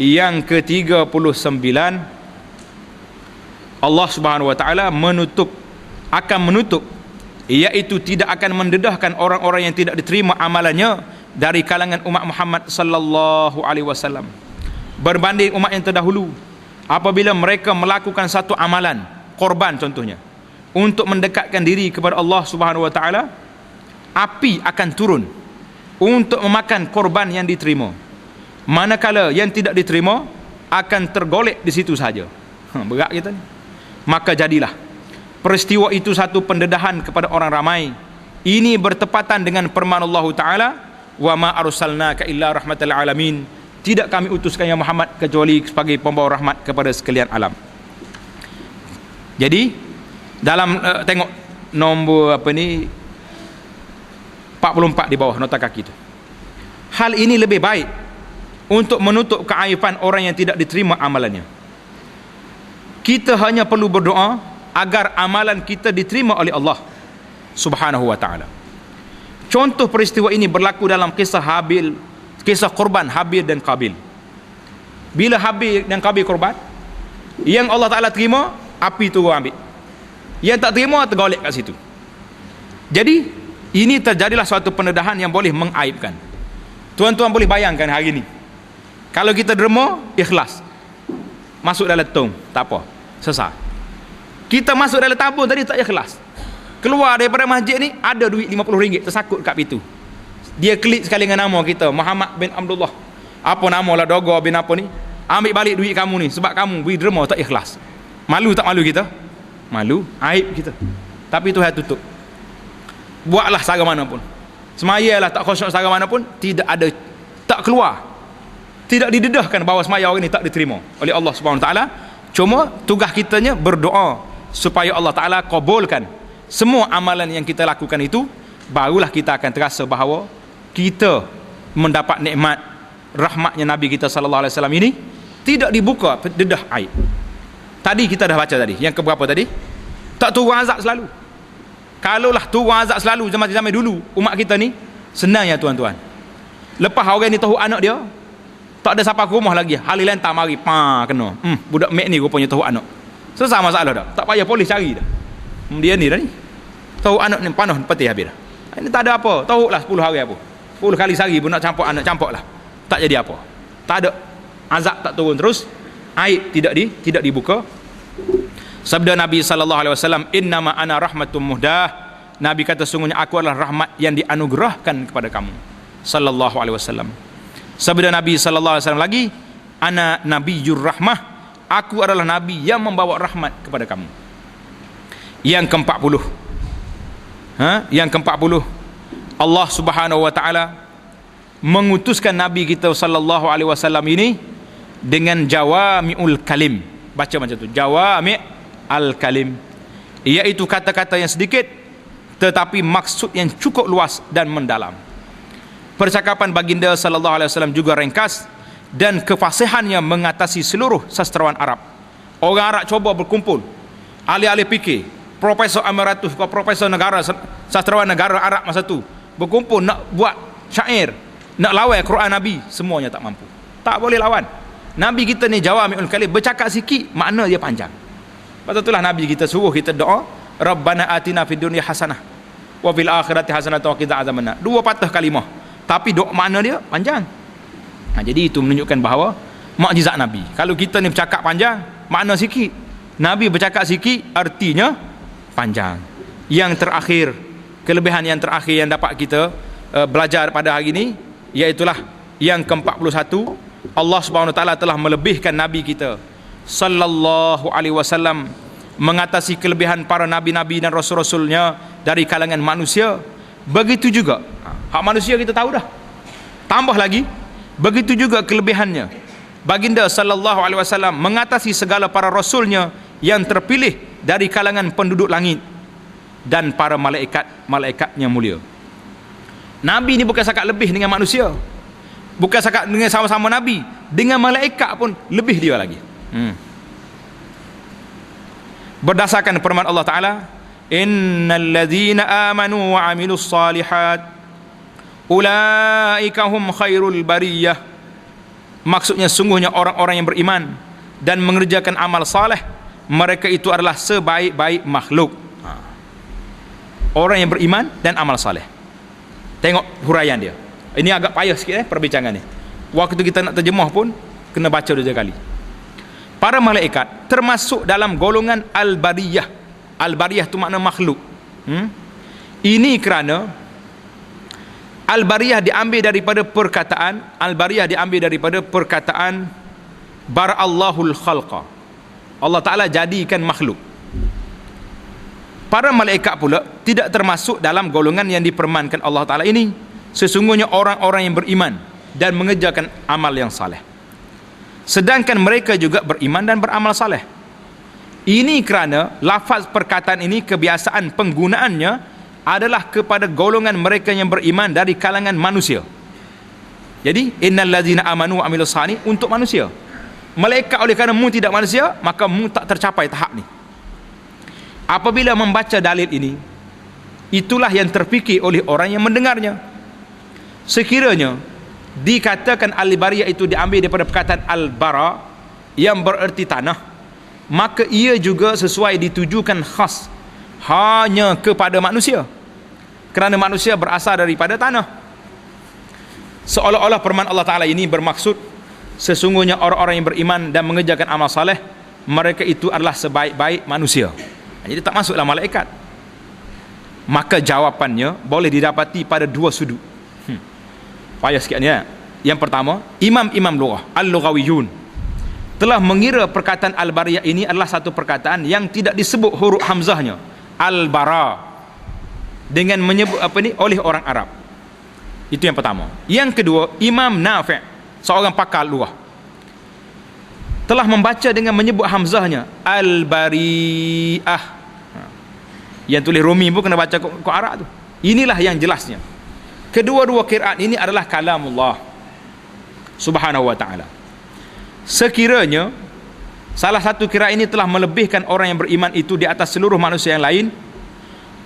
Yang ke-39, Allah Subhanahu wa taala akan menutup, iaitu tidak akan mendedahkan orang-orang yang tidak diterima amalannya dari kalangan umat Muhammad sallallahu alaihi wasallam berbanding umat yang terdahulu. Apabila mereka melakukan satu amalan, korban contohnya, untuk mendekatkan diri kepada Allah Subhanahu wa taala, api akan turun untuk memakan korban yang diterima. Manakala yang tidak diterima akan tergolek di situ saja. Berat kita ni. Maka jadilah peristiwa itu satu pendedahan kepada orang ramai. Ini bertepatan dengan firman Allah Taala, "Wa ma arsalnaka illa rahmatal alamin." Tidak kami utuskan ya Muhammad kecuali sebagai pembawa rahmat kepada sekalian alam. Jadi dalam tengok nombor 44 di bawah nota kaki itu. Hal ini lebih baik untuk menutup keaiban orang yang tidak diterima amalannya. Kita hanya perlu berdoa agar amalan kita diterima oleh Allah Subhanahu wa taala. Contoh peristiwa ini berlaku dalam kisah korban Habil dan Qabil. Bila Habil dan Qabil korban, yang Allah Taala terima, api tu ambil. Yang tak terima, tergolek kat situ. Jadi ini terjadilah suatu pendedahan yang boleh mengaibkan. Tuan-tuan boleh bayangkan hari ini, kalau kita derma, ikhlas, masuk dalam tong, tak apa, sesat. Kita masuk dalam tabung tadi tak ikhlas, keluar daripada masjid ni ada duit RM50 tersakut kat pintu. Dia klik sekali dengan nama kita, Muhammad bin Abdullah, apa nama lah, Dogo bin apa ni, ambil balik duit kamu ni sebab kamu beri derma tak ikhlas. Malu tak malu kita? Malu, aib kita. Tapi Tuhan tutup. Buatlah cara mana pun, semayalah tak khusyuk cara mana pun, tidak ada, tak keluar, tidak didedahkan bahawa semaya orang ni tak diterima oleh Allah Subhanahu Wa Taala. Cuma tugas kitanya berdoa supaya Allah Taala kabulkan semua amalan yang kita lakukan itu. Barulah kita akan terasa bahawa kita mendapat nikmat rahmatnya Nabi kita sallallahu alaihi wasallam ini, tidak dibuka dedah aib. Tadi kita dah baca tadi, yang keberapa tadi? Tak turun azab selalu. Kalaulah turun azab selalu zaman dulu, umat kita ni senang ya tuan-tuan. Lepas orang ni tahu anak dia, tak ada siapa ke rumah lagi, hari lantar mari kena. Budak mek ni rupanya tahu anak. Selesai masalah dah. Tak payah polis cari dah. Dia ni dah ni. Tahu anak ni panah peti habis dah. Ini tak ada apa. Tahu lah 10 hari apa. 10 kali sehari pun nak campur anak, campur lah. Tak jadi apa. Tak ada. Azab tak turun terus. Aib tidak dibuka. Sabda Nabi sallallahu alaihi wasallam, "Innama ana rahmatum muhdah." Nabi kata, sungguhnya aku adalah rahmat yang dianugerahkan kepada kamu. Sallallahu alaihi wasallam. Sabda Nabi sallallahu alaihi wasallam lagi, "Ana nabiyyur rahmah." Aku adalah nabi yang membawa rahmat kepada kamu. Yang ke-40. Yang ke-40, Allah Subhanahu wa taala mengutuskan nabi kita sallallahu alaihi wasallam ini dengan jawami'ul kalim. Baca macam tu, jawami' al-kalim, iaitu kata-kata yang sedikit tetapi maksud yang cukup luas dan mendalam. Percakapan baginda sallallahu alaihi wasallam juga ringkas dan kefasihannya mengatasi seluruh sastrawan Arab. Orang Arab cuba berkumpul, ahli-ahli fikir, profesor emeritus, profesor negara, sastrawan negara Arab masa tu berkumpul nak buat syair, nak lawan Quran Nabi, semuanya tak mampu. Tak boleh lawan. Nabi kita ni jawami'ul kalim, bercakap sikit makna dia panjang. Pasal itulah Nabi kita suruh kita doa, Rabbana atina fid dunya hasanah wa fil akhirati hasanah wa qina azabannar. 2 patah kalimah, tapi doa makna dia panjang. Jadi itu menunjukkan bahawa mukjizat Nabi. Kalau kita ni bercakap panjang, makna sikit. Nabi bercakap sikit, artinya panjang. Yang terakhir, kelebihan yang terakhir yang dapat kita belajar pada hari ini, iaitulah yang ke-41, Allah Subhanahu Wa Taala telah melebihkan Nabi kita sallallahu alaihi wasallam, mengatasi kelebihan para nabi-nabi dan rasul-rasulnya dari kalangan manusia. Begitu juga hak manusia kita tahu dah, tambah lagi, begitu juga kelebihannya baginda sallallahu alaihi wasallam mengatasi segala para rasulnya yang terpilih dari kalangan penduduk langit dan para malaikat-malaikatnya mulia. Nabi ni bukan sakat lebih dengan manusia, bukan sakat dengan sama-sama nabi, dengan malaikat pun lebih dia lagi. Berdasarkan firman Allah Taala, innal ladzina amanu wa amilus salihat ulaika hum khairul bariyah. Maksudnya sungguhnya orang-orang yang beriman dan mengerjakan amal saleh, mereka itu adalah sebaik-baik makhluk. Orang yang beriman dan amal saleh. Tengok huraian dia. Ini agak payah sikit perbincangan ni. Waktu kita nak terjemah pun kena baca 2 kali. Para malaikat termasuk dalam golongan al-bariyah. Al-bariyah tu makna makhluk. Ini kerana al-bariyah diambil daripada perkataan bara'allahul khalqa. Allah Ta'ala jadikan makhluk. Para malaikat pula tidak termasuk dalam golongan yang dipermankan Allah Ta'ala ini. Sesungguhnya orang-orang yang beriman dan mengerjakan amal yang saleh. Sedangkan mereka juga beriman dan beramal saleh. Ini kerana lafaz perkataan ini kebiasaan penggunaannya adalah kepada golongan mereka yang beriman dari kalangan manusia. Jadi innal ladzina amanu wa amilus salih untuk manusia. Malaikat oleh kerana mu tidak manusia, maka mu tak tercapai tahap ni. Apabila membaca dalil ini, itulah yang terfikir oleh orang yang mendengarnya. Sekiranya dikatakan al-bariyah itu diambil daripada perkataan al-bara yang bererti tanah, maka ia juga sesuai ditujukan khas hanya kepada manusia, kerana manusia berasal daripada tanah. Seolah-olah firman Allah Ta'ala ini bermaksud sesungguhnya orang-orang yang beriman dan mengerjakan amal saleh, mereka itu adalah sebaik-baik manusia. Jadi tak masuklah malaikat. Maka jawapannya boleh didapati pada 2 sudut. Payah sikit ni ya. Yang pertama, imam-imam lughah al-lughawiyun telah mengira perkataan al-bariyah ini adalah satu perkataan yang tidak disebut huruf hamzahnya, al-bara, dengan menyebut oleh orang Arab. Itu yang pertama. Yang kedua, Imam Nafi', seorang pakar lughah, telah membaca dengan menyebut hamzahnya al-bari'ah. Yang tulis Rumi pun kena baca kok Arab tu. Inilah yang jelasnya. Kedua-dua qiraat ini adalah kalamullah Subhanahu wa ta'ala. Sekiranya salah satu qiraat ini telah melebihkan orang yang beriman itu di atas seluruh manusia yang lain,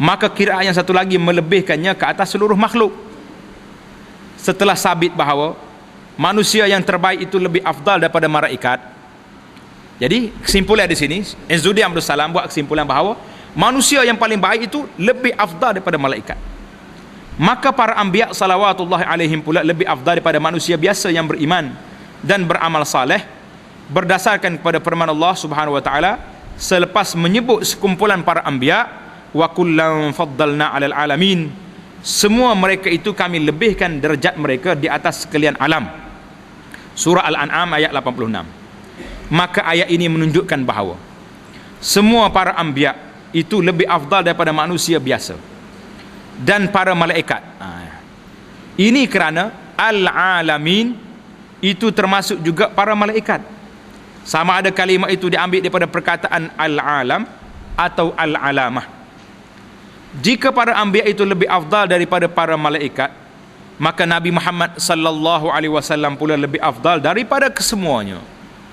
maka qiraat yang satu lagi melebihkannya ke atas seluruh makhluk. Setelah sabit bahawa manusia yang terbaik itu lebih afdal daripada malaikat. Jadi kesimpulan di sini, Izzuddin Abdul Salam buat kesimpulan bahawa manusia yang paling baik itu lebih afdal daripada malaikat. Maka para anbiya salawatullahi alaihim pula lebih afdal daripada manusia biasa yang beriman dan beramal saleh, berdasarkan kepada firman Allah Subhanahu wa taala selepas menyebut sekumpulan para anbiya, wa kullan faddalna 'alal alamin, semua mereka itu kami lebihkan derajat mereka di atas sekalian alam. Surah Al-An'am ayat 86. Maka ayat ini menunjukkan bahawa semua para anbiya itu lebih afdal daripada manusia biasa dan para malaikat. Ini kerana al-alamin itu termasuk juga para malaikat. Sama ada kalimah itu diambil daripada perkataan al-alam atau al-alamah. Jika para anbiya itu lebih afdal daripada para malaikat, maka Nabi Muhammad sallallahu alaihi wasallam pula lebih afdal daripada kesemuanya.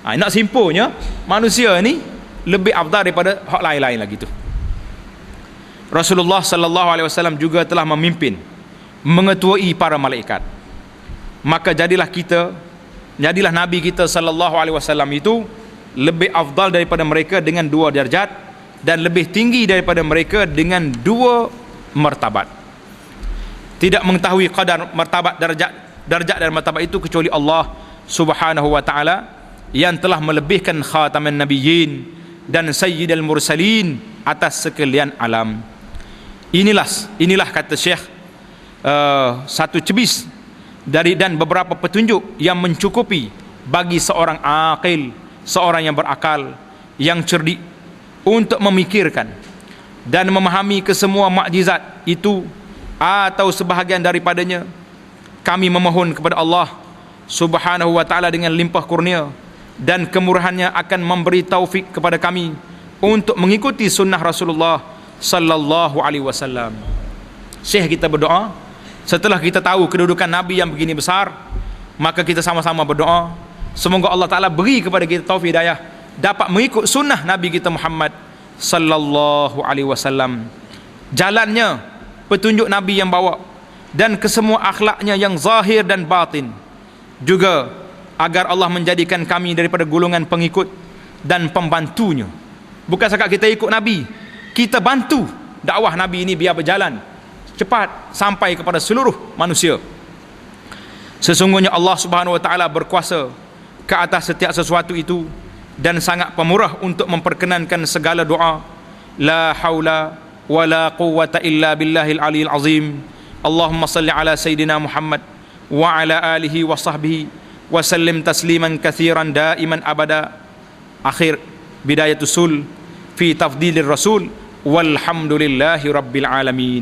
Nak simpulnya, manusia ni lebih afdal daripada hak lain-lain lagi tu. Rasulullah sallallahu alaihi wasallam juga telah memimpin, mengetuai para malaikat. Maka jadilah Nabi kita sallallahu alaihi wasallam itu lebih afdal daripada mereka dengan 2 darjat dan lebih tinggi daripada mereka dengan 2 martabat. Tidak mengetahui qadar martabat darjat dan martabat itu kecuali Allah Subhanahu wa taala yang telah melebihkan khataman nabiyyin dan sayyidul mursalin atas sekalian alam. Inilah kata Syekh, satu cebis dari dan beberapa petunjuk yang mencukupi bagi seorang aqil, seorang yang berakal, yang cerdik untuk memikirkan dan memahami kesemua mukjizat itu atau sebahagian daripadanya. Kami memohon kepada Allah Subhanahu wa taala dengan limpah kurnia dan kemurahannya akan memberi taufik kepada kami untuk mengikuti sunnah Rasulullah sallallahu alaihi wasallam. Syekh kita berdoa, setelah kita tahu kedudukan Nabi yang begini besar, maka kita sama-sama berdoa semoga Allah Ta'ala beri kepada kita taufik hidayah dapat mengikut sunnah Nabi kita Muhammad sallallahu alaihi wasallam, jalannya, petunjuk Nabi yang bawa dan kesemua akhlaknya yang zahir dan batin, juga agar Allah menjadikan kami daripada golongan pengikut dan pembantunya. Bukan sekadar kita ikut Nabi, kita bantu dakwah Nabi ini biar berjalan cepat sampai kepada seluruh manusia. Sesungguhnya Allah Subhanahu wa taala berkuasa ke atas setiap sesuatu itu dan sangat pemurah untuk memperkenankan segala doa. La haula wala quwwata illa billahil aliyil azim. Allahumma salli ala sayyidina Muhammad wa ala alihi wa sahbihi wa sallim tasliman katsiran daiman abada. Akhir bidayatul sul fi tafdilir rasul walhamdulillahi rabbil alamin.